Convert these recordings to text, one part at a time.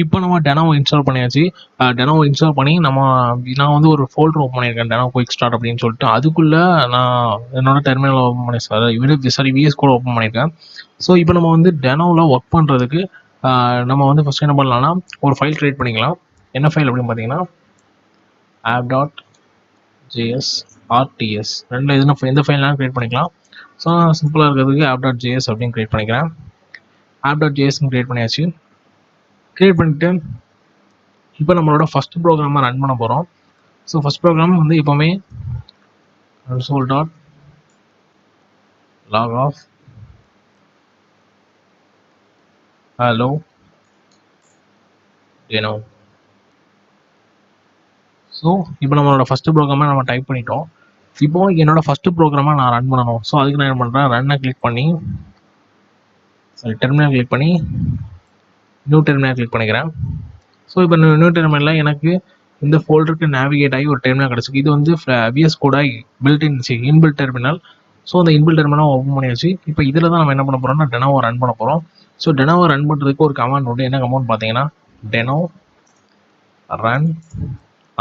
இப்போ நம்ம டெனோ இன்ஸ்டால் பண்ணியாச்சு. டெனோ இன்ஸ்டால் பண்ணி நான் வந்து ஒரு ஃபோல்டர் ஓப்பன் பண்ணியிருக்கேன், டெனோ QuickStart அப்படின்னு சொல்லிட்டு. அதுக்குள்ளே நான் என்னோட டெர்மினல் ஓப்பன் பண்ணி VS கோட் ஓப்பன் பண்ணியிருக்கேன். ஸோ இப்போ நம்ம வந்து டெனோவில் ஒர்க் பண்ணுறதுக்கு நம்ம வந்து ஃபஸ்ட் என்ன பண்ணலாம்னா ஒரு ஃபைல் க்ரியேட் பண்ணிக்கலாம். என்ன ஃபைல் அப்படின்னு பார்த்தீங்கன்னா app.js RTS ரெண்டு எந்த ஃபைல்னாலும் க்ரியேட் பண்ணிக்கலாம். ஸோ நான் சிம்பிளாக இருக்கிறதுக்கு app.js அப்படின்னு க்ரியேட் பண்ணிக்கிறேன். app.jsன்னு க்ரியேட் பண்ணியாச்சு. க்ரியேட் பண்ணிவிட்டு இப்போ நம்மளோட ஃபஸ்ட் ப்ரோக்ராமை ரன் பண்ண போகிறோம். ஸோ ஃபஸ்ட் ப்ரோக்ராம் வந்து எப்போவுமே console.log hello deno. ஸோ இப்போ நம்மளோட ஃபஸ்ட்டு ப்ரோக்ராமை நம்ம டைப் பண்ணிட்டோம். இப்போ என்னோட ஃபஸ்ட்டு ப்ரோக்ராமை நான் ரன் பண்ணணும். ஸோ அதுக்கு நான் என்ன பண்ணுறேன், ரன்னை கிளிக் பண்ணி டெர்மினல் கிளிக் பண்ணி நியூ டெர்மினல் கிளிக் பண்ணிக்கிறேன். ஸோ இப்போ நியூ டெர்மினலில் எனக்கு இந்த ஃபோல்டருக்கு நேவிகேட் ஆகி ஒரு டெர்மினல் கிடச்சிருக்கு. இது வந்து VS code inbuilt terminal. So அந்த இன்பில்ட் டெர்மினல் ஓப்பன் பண்ணியாச்சு. இப்போ இதில் தான் நம்ம என்ன பண்ண போகிறோம்னா டெனோவை ரன் பண்ண போகிறோம். ஸோ டெனோவை ரன் பண்ணுறதுக்கு ஒரு கமாண்ட் உண்டு. என்ன கமாண்ட் பார்த்தீங்கன்னா டெனோ ரன்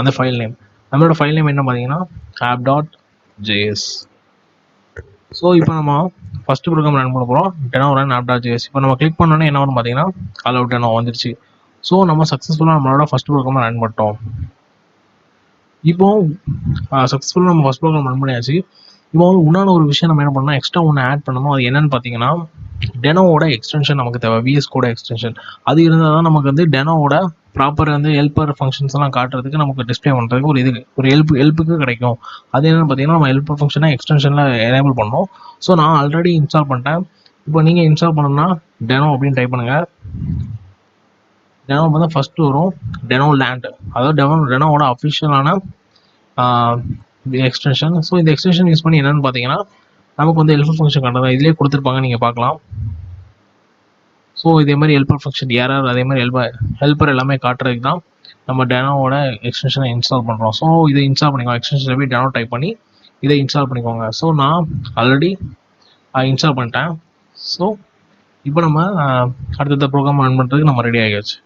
அந்த ஃபைல் நேம். நம்மளோட ஃபைல் நேம் என்ன பார்த்தீங்கன்னா app.js. ஸோ இப்போ நம்ம ஃபஸ்ட்டு ப்ரோக்ராம் ரன் பண்ண போகிறோம், டெனோ ரன் app.js. இப்போ நம்ம கிளிக் பண்ணோன்னே என்ன வரும் பார்த்தீங்கன்னா allow டெனோ வந்துருச்சு. ஸோ நம்ம சக்ஸஸ்ஃபுல்லாக நம்மளோட ஃபஸ்ட் ப்ரோக்ராமை ரன் பண்ணிட்டோம். இப்போ சக்ஸஸ்ஃபுல்லாக நம்ம ஃபஸ்ட் ப்ரோக்ராம் ரன் பண்ணியாச்சு. இப்போ வந்து இன்னொன்று ஒரு விஷயம் நம்ம என்ன பண்ணோம், எக்ஸ்ட்ரா ஒன்று ஆட் பண்ணணும். அது என்னன்னு பார்த்தீங்கன்னா டெனோவோட எக்ஸ்டென்ஷன் நமக்கு தேவை, VS கோட எக்ஸ்டென்ஷன். அது இருந்தால் தான் நமக்கு வந்து டெனோவோட ப்ராப்பர் வந்து ஹெல்ப்பர் ஃபங்க்ஷன்ஸ் எல்லாம் காட்டுறதுக்கு, நமக்கு டிஸ்பிளே பண்ணுறதுக்கு ஒரு ஹெல்ப்புக்கு கிடைக்கும். அது என்னென்னு பார்த்தீங்கன்னா நம்ம ஹெல்ப்பர் ஃபங்க்ஷனை எக்ஸ்டென்ஷனில் எனேபிள் பண்ணோம். ஸோ நான் ஆல்ரெடி இன்ஸ்டால் பண்ணிட்டேன். இப்போ நீங்கள் இன்ஸ்டால் பண்ணணும்னா டெனோ அப்படின்னு டைப் பண்ணுங்கள். டெனோ வந்து ஃபஸ்ட்டு வரும் டெனோலேண்ட், அதாவது டெனோவோட அஃபிஷியலான எக்ஸ்டென்ஷன். ஸோ இந்த எக்ஸ்டென்ஷன் யூஸ் பண்ணி என்னென்னு பார்த்தீங்கன்னா நமக்கு வந்து ஹெல்ப்பர் ஃபங்க்ஷன் காட்டுறதா இதிலே கொடுத்துருப்பாங்க, நீங்கள் பார்க்கலாம். ஸோ இதே மாதிரி ஹெல்ப்பர் ஃபங்க்ஷன் எரர், அதே மாதிரி ஹெல்ப்பர் எல்லாமே காட்டுறதுக்கு தான் நம்ம டெனோவோட எக்ஸ்டென்ஷனை இன்ஸ்டால் பண்ணுறோம். ஸோ இதை இன்ஸ்டால் பண்ணிக்கோங்க. எக்ஸ்டென்ஷனில் போய் டெனோ டைப் பண்ணி இதை இன்ஸ்டால் பண்ணிக்கோங்க. ஸோ நான் ஆல்ரெடி இன்ஸ்டால் பண்ணிட்டேன். ஸோ இப்போ நம்ம அடுத்த ப்ரோக்ராம் ரன் பண்ணுறதுக்கு நம்ம ரெடி ஆகியாச்சு.